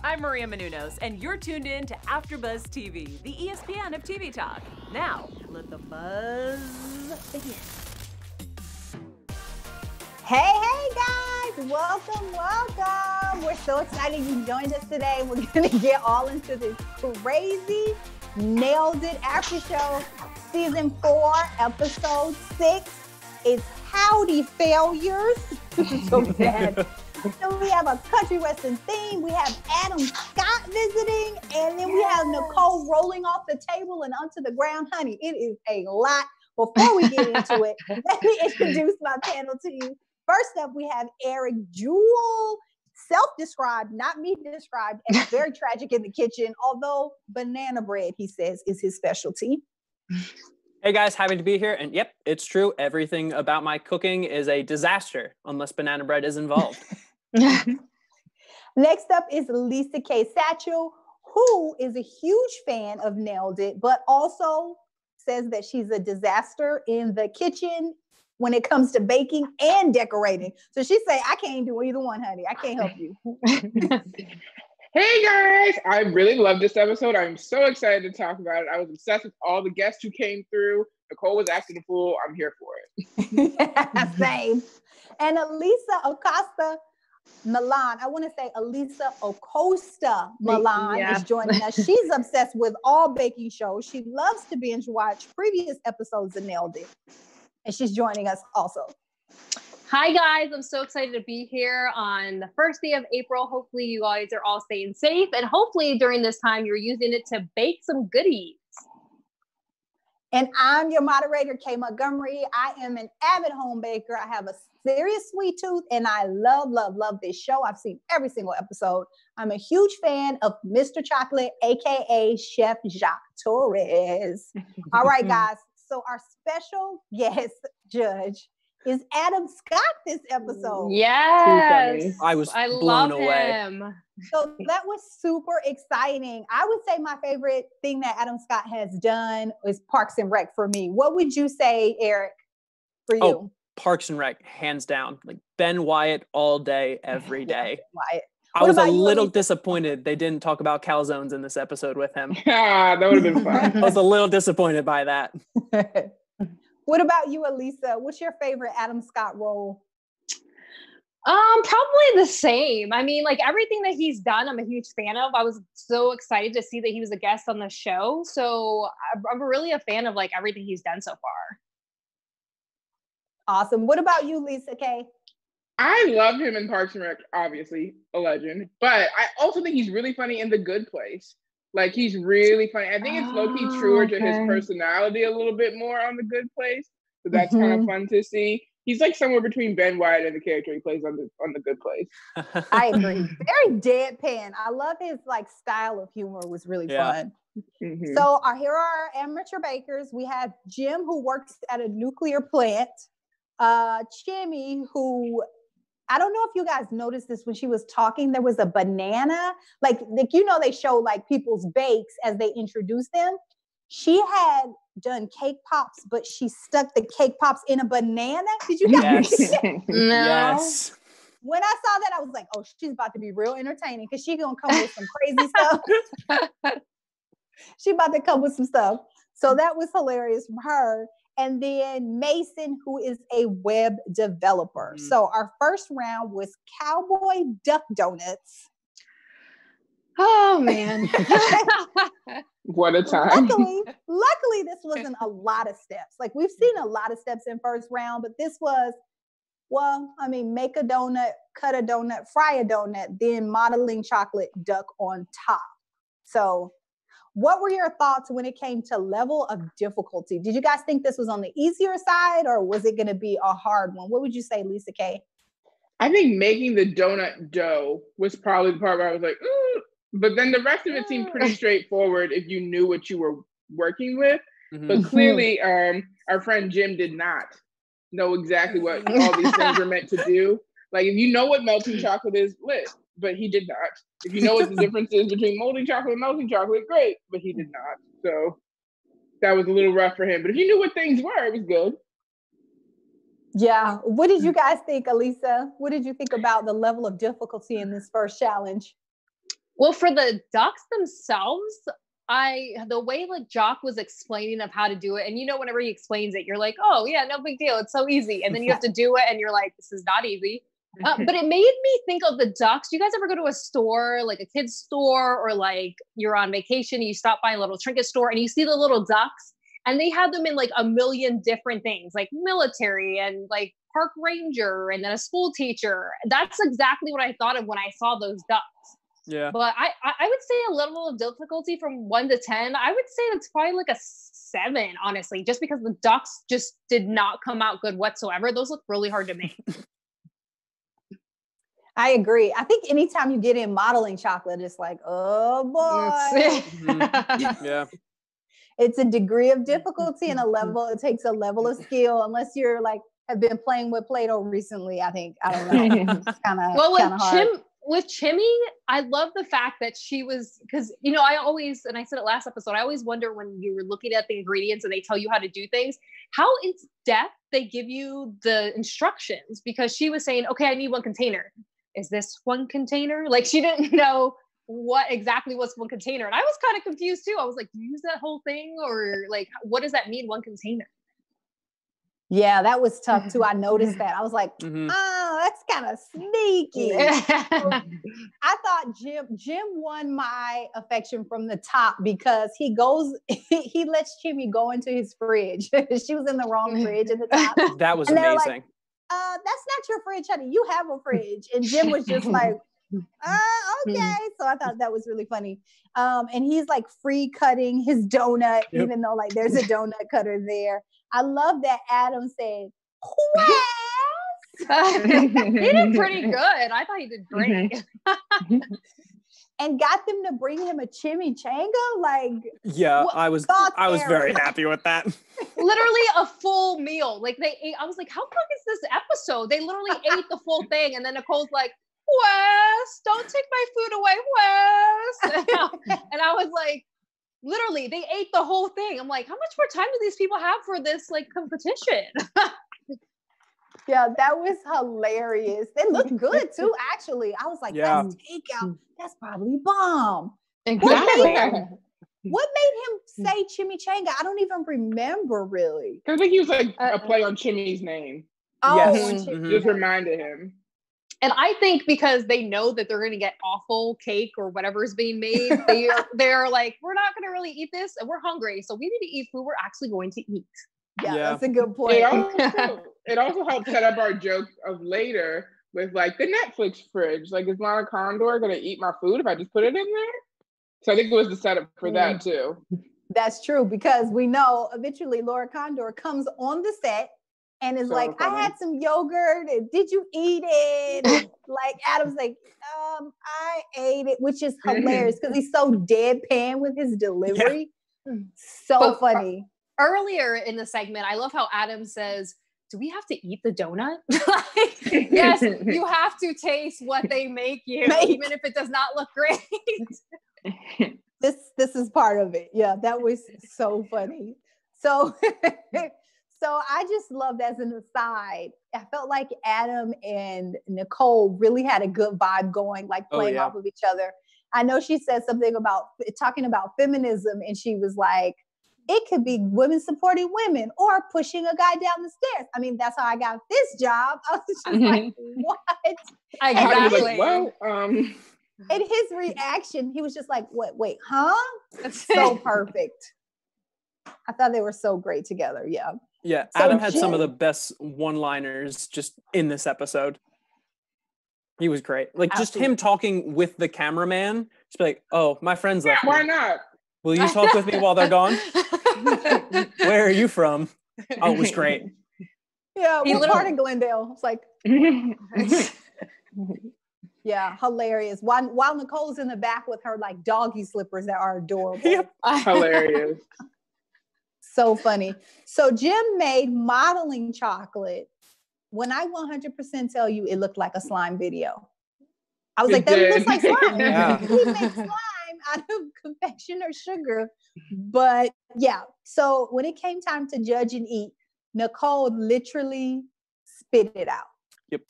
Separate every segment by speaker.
Speaker 1: I'm Maria Menounos, and you're tuned in to AfterBuzz TV, the ESPN of TV talk. Now, let the buzz begin.
Speaker 2: Hey guys, welcome. We're so excited you joined us today. We're gonna get all into this crazy Nailed It after show, season 4, episode 6. It's Howdy Failures. This is so bad. So we have a country western theme. We have Adam Scott visiting, and then we have Nicole rolling off the table and onto the ground. Honey, it is a lot. Before we get into it, let me introduce my panel to you. First up, we have Eric Jewell, self-described, not me described, and very tragic in the kitchen, although banana bread, he says, is his specialty.
Speaker 3: Hey guys, happy to be here. And yep, it's true. Everything about my cooking is a disaster unless banana bread is involved.
Speaker 2: Next up is K Satchell, who is a huge fan of Nailed It, but also says that she's a disaster in the kitchen when it comes to baking and decorating. So she say, I can't do either one, honey. I can't help you.
Speaker 4: Hey guys, I really love this episode. I'm so excited to talk about it. I was obsessed with all the guests who came through. Nicole was acting a fool. I'm here for it.
Speaker 2: Same. And Alyse Acosta Milan, I want to say Alyse Acosta Milan is joining us. She's obsessed with all baking shows. She loves to binge watch previous episodes of Nailed It. And she's joining us also.
Speaker 5: Hi guys, I'm so excited to be here on the first day of April. Hopefully you guys are all staying safe, and hopefully during this time you're using it to bake some goodies.
Speaker 2: And I'm your moderator, Kay Montgomery. I am an avid home baker. I have a serious sweet tooth, and I love this show. I've seen every single episode. I'm a huge fan of Mr. Chocolate, aka Chef Jacques Torres. All right, guys. So our special guest judge is Adam Scott this episode.
Speaker 5: Yes.
Speaker 3: I was
Speaker 5: I
Speaker 3: blown
Speaker 5: love
Speaker 3: away.
Speaker 5: him.
Speaker 2: So that was super exciting. I would say my favorite thing that Adam Scott has done is Parks and Rec for me. What would you say, Eric, for you?
Speaker 3: Oh, Parks and Rec, hands down. Like Ben Wyatt all day, every day.
Speaker 2: Wyatt.
Speaker 3: I was a little disappointed they didn't talk about calzones in this episode with him.
Speaker 4: That would have been fun.
Speaker 3: I was a little disappointed by that.
Speaker 2: What about you, Alyse? What's your favorite Adam Scott role?
Speaker 5: Probably the same. I mean, like everything that he's done, I'm a huge fan of. I was so excited to see that he was a guest on the show. So I'm really a fan of like everything he's done so far.
Speaker 2: Awesome. What about you, Lisa Kay?
Speaker 4: I love him in Parks and Rec, obviously, a legend. But I also think he's really funny in The Good Place. Like, he's really funny. I think it's low-key truer to his personality a little bit more on The Good Place. So that's kind of fun to see. He's like somewhere between Ben Wyatt and the character he plays on the Good Place.
Speaker 2: I agree. Very deadpan. I love his like style of humor. Was really fun.
Speaker 4: Mm-hmm.
Speaker 2: So here are our amateur bakers. We have Jim, who works at a nuclear plant. Chimmy, who I don't know if you guys noticed this when she was talking. There was a banana, like you know, they show like people's bakes as they introduce them. She had done cake pops, but she stuck the cake pops in a banana. Did you guys see that?
Speaker 5: No.
Speaker 3: Yes.
Speaker 2: When I saw that, I was like, oh, she's about to be real entertaining because she's going to come with some crazy stuff. She about to come with some stuff. So that was hilarious from her. And then Mason, who is a web developer. So our first round was Cowboy Duck Donuts.
Speaker 5: Oh, man.
Speaker 4: What a time.
Speaker 2: Luckily, this wasn't a lot of steps. Like, we've seen a lot of steps in first round, but this was, well, I mean, make a donut, cut a donut, fry a donut, then modeling chocolate duck on top. So what were your thoughts when it came to level of difficulty? Did you guys think this was on the easier side, or was it going to be a hard one? What would you say, Lisa Kay?
Speaker 4: I think making the donut dough was probably the part where I was like, ooh. But then the rest of it seemed pretty straightforward if you knew what you were working with. But clearly, our friend Jim did not know exactly what all these things are meant to do. Like, if you know what melting chocolate is, lit. But he did not. If you know what the difference is between molten chocolate and melting chocolate, great. But he did not. So that was a little rough for him. But if you knew what things were, it was good.
Speaker 2: Yeah. What did you guys think, Alyse? What did you think about the level of difficulty in this first challenge?
Speaker 5: Well, for the ducks themselves, the way like Jock was explaining of how to do it, and whenever he explains it, you're like, oh yeah, no big deal, it's so easy, and then you have to do it, and you're like, this is not easy. But it made me think of the ducks. Do you guys ever go to a store, like a kid's store, or like you're on vacation and you stop by a little trinket store and you see the little ducks, and they have them in like a million different things, like military and like park ranger and then a school teacher. That's exactly what I thought of when I saw those ducks.
Speaker 3: Yeah.
Speaker 5: But I would say a level of difficulty from 1 to 10, I would say that's probably like a 7, honestly, just because the ducks just did not come out good whatsoever. Those look really hard to make.
Speaker 2: I agree. I think anytime you get in modeling chocolate, it's like, oh boy.
Speaker 3: Yeah.
Speaker 2: It's a degree of difficulty and it takes a level of skill, unless you're like, have been playing with Play-Doh recently, I think. I don't know. It's kind of hard.
Speaker 5: With Chimmy, I love the fact that she was, because, I always, and I said it last episode, I always wonder when you were looking at the ingredients and they tell you how to do things, how in depth they give you the instructions, because she was saying, okay, I need 1 container. Is this 1 container? Like, she didn't know what exactly was 1 container. And I was kind of confused too. I was like, do you use that whole thing? Or like, what does that mean, 1 container?
Speaker 2: Yeah, that was tough too. I noticed that. I was like, oh, that's kind of sneaky. So I thought Jim won my affection from the top, because he lets Chimmy go into his fridge. She was in the wrong fridge at the top.
Speaker 3: That was amazing.
Speaker 2: Like, that's not your fridge, honey. You have a fridge. And Jim was just like, okay. So I thought that was really funny. And he's like free cutting his donut, even though like there's a donut cutter there. I love that Adam said, "Quest."
Speaker 5: He did pretty good. I thought he did great.
Speaker 2: And got them to bring him a chimichanga. Like,
Speaker 3: yeah, I was very happy with that.
Speaker 5: Literally a full meal. Like they ate. I was like, how long is this episode? They literally ate the full thing, and then Nicole's like, Wes, don't take my food away, Wes. And I was like, literally, they ate the whole thing. I'm like, how much more time do these people have for this like competition?
Speaker 2: Yeah, that was hilarious. They looked good too, actually. I was like, that's takeout. That's probably bomb.
Speaker 5: Exactly.
Speaker 2: What made him say chimichanga? I don't even remember really.
Speaker 4: I think he was like a play on Chimmy's name.
Speaker 2: Oh,
Speaker 3: yes.
Speaker 4: Just reminded him.
Speaker 5: And I think because they know that they're going to get awful cake or whatever is being made, they're like, we're not going to really eat this, and we're hungry, so we need to eat food we're actually going to eat.
Speaker 2: Yeah, that's a good point.
Speaker 4: It also helped set up our joke of later with like the Netflix fridge. Like, is Lana Condor going to eat my food if I just put it in there? So I think it was the setup for that too.
Speaker 2: That's true, because we know eventually Laura Condor comes on the set and is like, funny. I had some yogurt, and did you eat it? And like Adam's like, I ate it, which is hilarious because he's so deadpan with his delivery. Yeah. So funny.
Speaker 5: Earlier in the segment, I love how Adam says, do we have to eat the donut? Like, yes, you have to taste what they make you, even if it does not look great.
Speaker 2: This is part of it. Yeah, that was so funny. So so I just loved, as an aside, I felt like Adam and Nicole really had a good vibe going, like playing off of each other. I know she said something about talking about feminism, and she was like, it could be women supporting women or pushing a guy down the stairs. I mean, that's how I got this job. I was just like, what?
Speaker 5: Exactly.
Speaker 4: Like, well,
Speaker 2: and his reaction, he was just like, what, wait, huh? So perfect. I thought they were so great together. Yeah.
Speaker 3: Yeah. So Adam had some of the best one-liners just in this episode. He was great. Like just him talking with the cameraman. Just be like, oh, my friends left me.
Speaker 4: Why not?
Speaker 3: Will you talk with me while they're gone? Where are you from? Oh, it was great.
Speaker 2: Yeah, what part of Glendale? It's like, yeah, hilarious. While Nicole's in the back with her like doggy slippers that are adorable.
Speaker 3: Yep.
Speaker 4: Hilarious.
Speaker 2: So funny. So Jim made modeling chocolate. When I 100% tell you it looked like a slime video. I was like, that looks like slime.
Speaker 3: Yeah.
Speaker 2: He makes slime out of confection or sugar. But yeah, so when it came time to judge and eat, Nicole literally spit it out.
Speaker 3: Yep.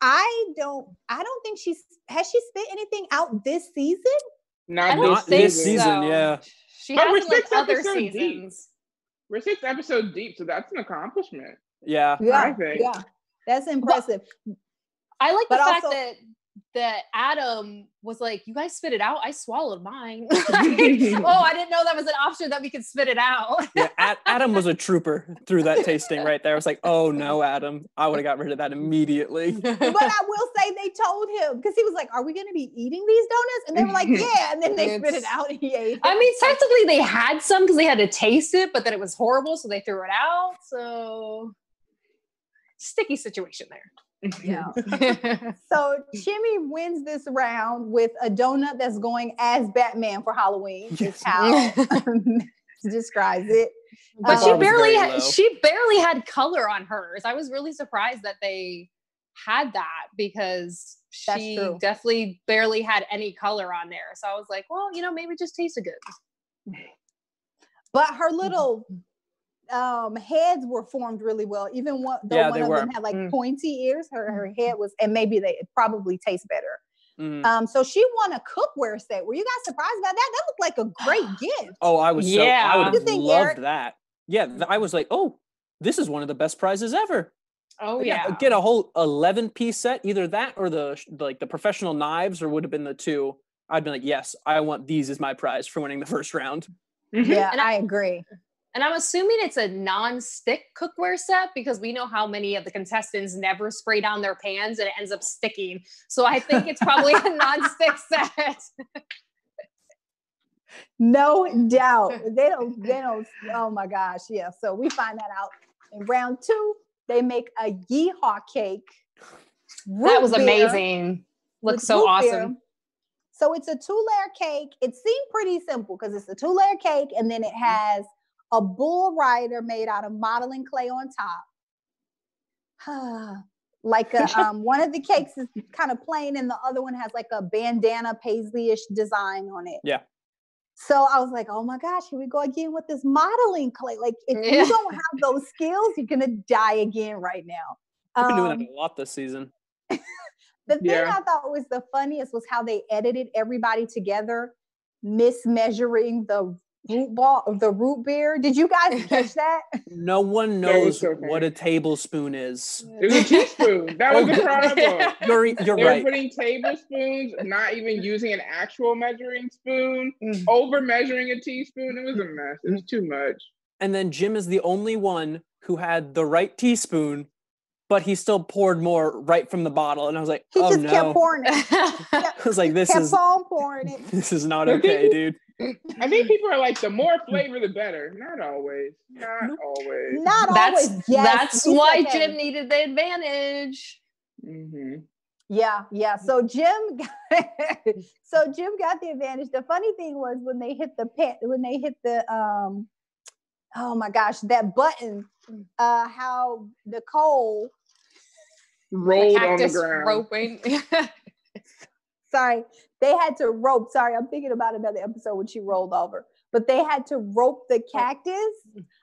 Speaker 2: I don't think has she spit anything out this season?
Speaker 3: Not this season,
Speaker 5: so.
Speaker 3: yeah.
Speaker 5: She
Speaker 4: But
Speaker 5: hasn't
Speaker 4: we're
Speaker 5: like
Speaker 4: 6
Speaker 5: other
Speaker 4: episodes
Speaker 5: seasons.
Speaker 4: deep. We're 6 episodes deep, so that's an accomplishment.
Speaker 3: Yeah.
Speaker 4: I think.
Speaker 2: Yeah. That's impressive.
Speaker 5: I like the
Speaker 2: But
Speaker 5: fact
Speaker 2: also-
Speaker 5: that Adam was like, "You guys spit it out. I swallowed mine." Oh, I didn't know that was an option that we could spit it out.
Speaker 3: Yeah, Adam was a trooper through that tasting right there. I was like, oh no, Adam. I would have got rid of that immediately.
Speaker 2: But I will say they told him, because he was like, "Are we going to be eating these donuts?" And they were like, "Yeah." And then they spit it out and he ate it.
Speaker 5: I mean, technically they had some because they had to taste it, but then it was horrible, so they threw it out. So sticky situation there.
Speaker 2: Yeah. So Jimmy wins this round with a donut that's going as Batman for Halloween, is how describes it.
Speaker 5: But
Speaker 3: Bar was
Speaker 5: she barely had color on hers. I was really surprised that they had that because she definitely barely had any color on there. So I was like, well, maybe it just tasted good.
Speaker 2: But her little heads were formed really well. Even one of them had like pointy ears. Her head was, and maybe it probably tastes better. So she won a cookware set. Were you guys surprised about that? That looked like a great gift.
Speaker 3: Oh, I was I would have loved
Speaker 2: Eric?
Speaker 3: that. Yeah, I was like, oh, this is one of the best prizes ever.
Speaker 5: Oh yeah.
Speaker 3: Get a whole 11-piece set, either that or the professional knives, or would have been the two. I'd been like, yes, I want these as my prize for winning the first round.
Speaker 2: Yeah, I agree.
Speaker 5: And I'm assuming it's a non-stick cookware set because we know how many of the contestants never spray down their pans and it ends up sticking. So I think it's probably a non-stick set.
Speaker 2: No doubt. They don't, oh my gosh. Yeah. So we find that out in round 2. They make a yeehaw cake.
Speaker 5: That was amazing. Looks so awesome.
Speaker 2: Beer. So it's a 2-layer cake. It seemed pretty simple because it's a 2-layer cake and then it has a bull rider made out of modeling clay on top. Like one of the cakes is kind of plain and the other one has like a bandana paisley-ish design on it.
Speaker 3: Yeah.
Speaker 2: So I was like, oh my gosh, here we go again with this modeling clay. Like if you don't have those skills, you're going to die again right now.
Speaker 3: I've been doing that a lot this season.
Speaker 2: The thing I thought was the funniest was how they edited everybody together, mismeasuring the root beer. Did you guys catch that?
Speaker 3: No one knows what a tablespoon is.
Speaker 4: It was a teaspoon. That was the problem.
Speaker 3: You're
Speaker 4: they
Speaker 3: right.
Speaker 4: were putting tablespoons, not even using an actual measuring spoon, over measuring a teaspoon. It was a mess. It was too much. And
Speaker 3: then Jim is the only one who had the right teaspoon, but he still poured more right from the bottle. And I was like,
Speaker 2: he just kept pouring it.
Speaker 3: I was like, this is not okay, dude.
Speaker 4: I think people are like, the more flavor, the better. Not always. Not always.
Speaker 5: That's why Jim needed the advantage.
Speaker 4: Mm-hmm.
Speaker 2: Yeah. So Jim got the advantage. The funny thing was when they hit the oh my gosh, that button, how Nicole
Speaker 4: rolled on the ground.
Speaker 5: Roping.
Speaker 2: Sorry, they had to rope. Sorry, I'm thinking about another episode when she rolled over. But they had to rope the cactus.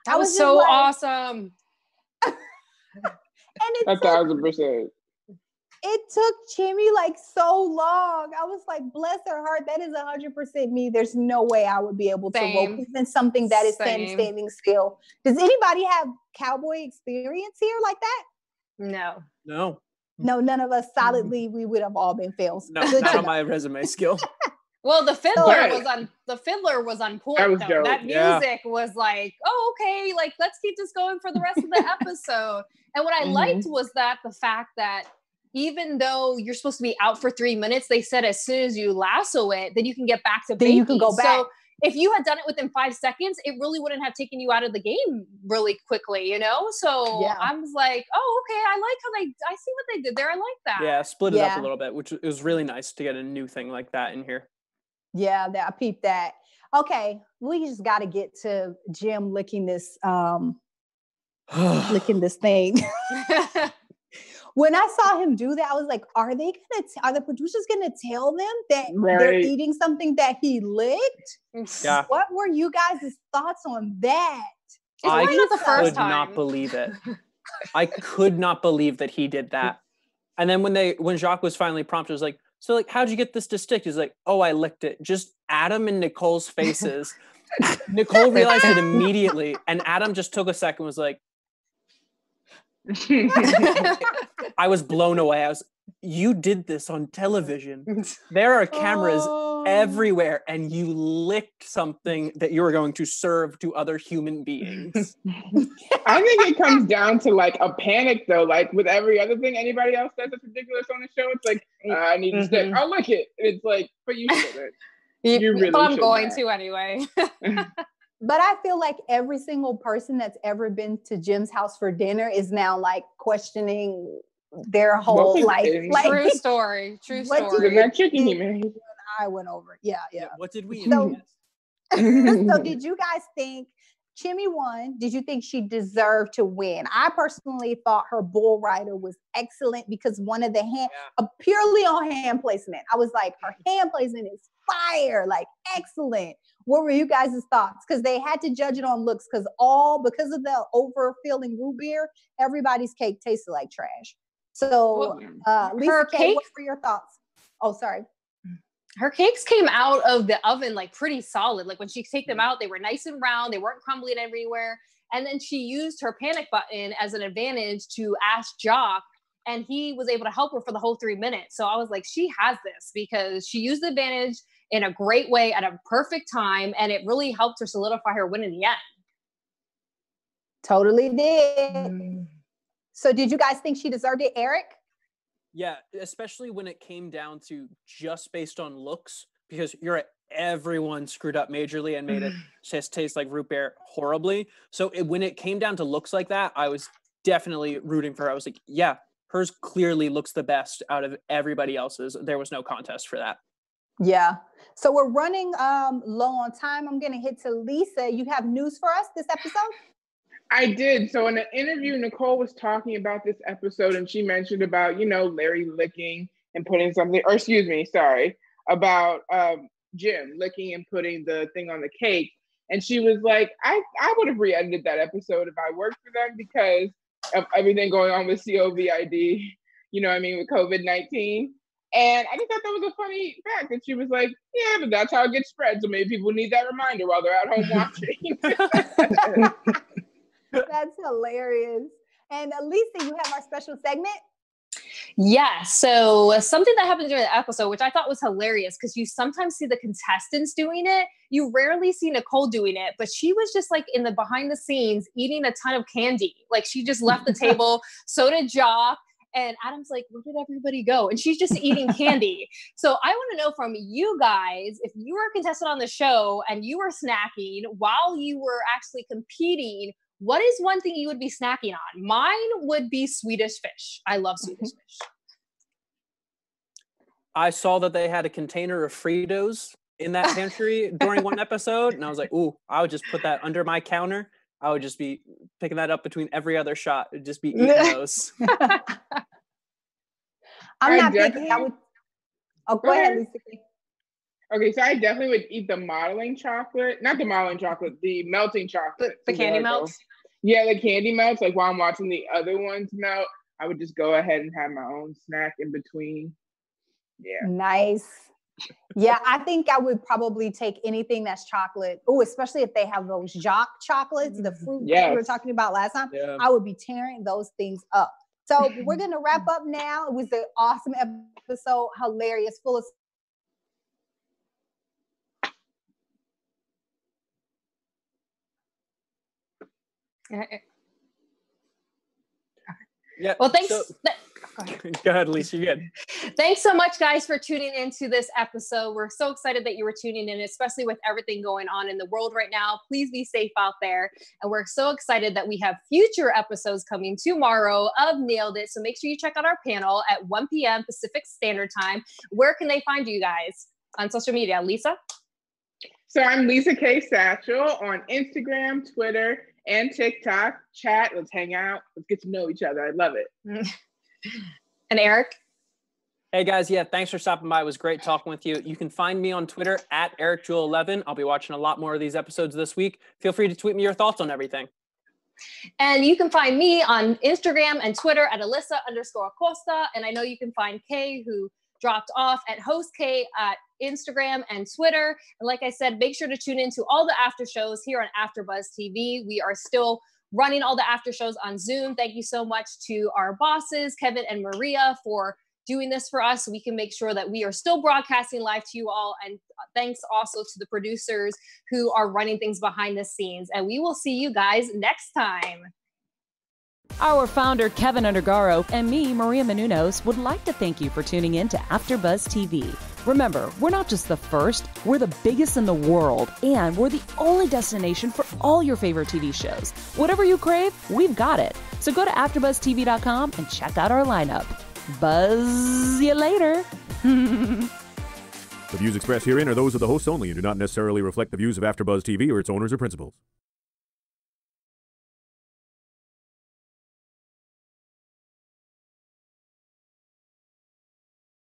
Speaker 5: That was so awesome.
Speaker 2: And it
Speaker 4: 1,000%.
Speaker 2: It took Jimmy like so long. I was like, bless her heart. That is 100% me. There's no way I would be able to rope even something that is standing still. Does anybody have cowboy experience here like that?
Speaker 5: No.
Speaker 2: No, none of us solidly. We would have all been fails.
Speaker 3: No, not on my resume skill.
Speaker 5: Well, the fiddler was on point. That music was like, oh, okay, like let's keep this going for the rest of the episode. And what I liked was that the fact that even though you're supposed to be out for 3 minutes, they said as soon as you lasso it, then you can get back to baking.
Speaker 2: You can go back.
Speaker 5: So if you had done it within 5 seconds, it really wouldn't have taken you out of the game really quickly, So I was like, oh, okay, I like how I see what they did there. I like that.
Speaker 3: Yeah, split it up a little bit, which it was really nice to get a new thing like that in here.
Speaker 2: Yeah, I peeped that. Okay, we just got to get to Jim licking this thing. When I saw him do that, I was like, are the producers gonna tell them that they're eating something that he licked?
Speaker 3: Yeah.
Speaker 2: What were you guys' thoughts on that?
Speaker 3: I could not believe it. I could not believe that he did that. And then when Jacques was finally prompted, it was like, so like, how'd you get this to stick? He's like, oh, I licked it. Just Adam and Nicole's faces. Nicole realized it immediately, and Adam just took a second, was like, I was blown away. You did this on television. There are cameras everywhere, and you licked something that you were going to serve to other human beings.
Speaker 4: I think it comes down to like a panic though. Like with every other thing anybody else says that's ridiculous on the show, it's like, I need to stick. I'll lick it. And it's like, but you shouldn't. You really
Speaker 5: but I'm
Speaker 4: should
Speaker 5: going
Speaker 4: not.
Speaker 5: to anyway.
Speaker 2: But I feel like every single person that's ever been to Jim's house for dinner is now like questioning their whole life. Like,
Speaker 5: true story. True
Speaker 2: what
Speaker 5: story.
Speaker 4: That chicken he made.
Speaker 2: I went over. Yeah.
Speaker 3: What did we
Speaker 2: So, so did you guys think Chimmy won? Did you think she deserved to win? I personally thought her bull rider was excellent because one of the purely on hand placement. I was like, her hand placement is fire, like excellent. What were you guys' thoughts? Because they had to judge it on looks because of the overfilling root beer, everybody's cake tasted like trash. So Lisa Kay, what were your thoughts? Oh, sorry.
Speaker 5: Her cakes came out of the oven like pretty solid. Like when she take them out, they were nice and round. They weren't crumbling everywhere. And then she used her panic button as an advantage to ask Jacques, and he was able to help her for the whole 3 minutes. So I was like, she has this because she used the advantage in a great way at a perfect time. And it really helped her solidify her win in the end.
Speaker 2: Totally did. So did you guys think she deserved it, Eric?
Speaker 3: Yeah, especially when it came down to just based on looks, because you're right, everyone screwed up majorly and made it just taste like root beer horribly. So when it came down to looks like that, I was definitely rooting for her. I was like, yeah, hers clearly looks the best out of everybody else's. There was no contest for that.
Speaker 2: Yeah. So we're running low on time. I'm going to hit to Lisa. You have news for us this episode?
Speaker 4: I did. So in an interview, Nicole was talking about this episode and she mentioned about, Larry licking and putting something, or excuse me, sorry, about Jim licking and putting the thing on the cake. And she was like, I would have re-edited that episode if I worked for them because of everything going on with COVID, with COVID-19. And I just thought that was a funny fact that she was like, yeah, but that's how it gets spread. So maybe people need that reminder while they're at home watching.
Speaker 2: That's hilarious. And Alyse, you have our special segment?
Speaker 5: Yeah, so something that happened during the episode, which I thought was hilarious, because you sometimes see the contestants doing it. You rarely see Nicole doing it, but she was just like in the behind the scenes eating a ton of candy. Like she just left the table, so did Jacques. And Adam's like, where did everybody go? And she's just eating candy. So I want to know from you guys, if you were a contestant on the show and you were snacking while you were actually competing, what is one thing you would be snacking on? Mine would be Swedish fish. I love Swedish fish.
Speaker 3: I saw that they had a container of Fritos in that pantry during one episode. And I was like, ooh, I would just put that under my counter. I would just be picking that up between every other shot. It'd just be eating those.
Speaker 2: I'm not picking. Go ahead, Lisa.
Speaker 4: Okay, so I definitely would eat the modeling chocolate. Not the modeling chocolate, the melting chocolate.
Speaker 5: The candy melts?
Speaker 4: Yeah, the candy melts. Like while I'm watching the other ones melt, I would just go ahead and have my own snack in between. Yeah.
Speaker 2: Nice. Yeah, I think I would probably take anything that's chocolate. Oh, especially if they have those Jacques chocolates, the fruit that we were talking about last time. Yeah. I would be tearing those things up. So we're going to wrap up now. It was an awesome episode, hilarious, full of
Speaker 3: yeah.
Speaker 5: Well, thanks.
Speaker 3: Go ahead, Lisa. You're good.
Speaker 5: Thanks so much, guys, for tuning into this episode. We're so excited that you were tuning in, especially with everything going on in the world right now. Please be safe out there. And we're so excited that we have future episodes coming tomorrow of Nailed It. So make sure you check out our panel at 1 p.m. Pacific Standard Time. Where can they find you guys on social media? Lisa?
Speaker 4: So I'm Lisa K Satchell on Instagram, Twitter, and TikTok. Chat, let's hang out. Let's get to know each other. I love it.
Speaker 5: And Eric?
Speaker 3: Hey guys, yeah, thanks for stopping by. It was great talking with you. You can find me on Twitter at Eric Jewell 11. I'll be watching a lot more of these episodes this week. Feel free to tweet me your thoughts on everything.
Speaker 5: And you can find me on Instagram and Twitter at Alyse_Acosta. And I know you can find Kay, who dropped off, at Host Kay at Instagram and Twitter. And like I said, make sure to tune into all the after shows here on AfterBuzz TV. We are still running all the after shows on Zoom. Thank you so much to our bosses, Keven and Maria, for doing this for us so we can make sure that we are still broadcasting live to you all. And thanks also to the producers who are running things behind the scenes. And we will see you guys next time.
Speaker 1: Our founder, Keven Undergaro, and me, Maria Menounos, would like to thank you for tuning in to AfterBuzz TV. Remember, we're not just the first, we're the biggest in the world, and we're the only destination for all your favorite TV shows. Whatever you crave, we've got it. So go to AfterBuzzTV.com and check out our lineup. Buzz you later.
Speaker 6: The views expressed herein are those of the hosts only and do not necessarily reflect the views of AfterBuzz TV or its owners or principals.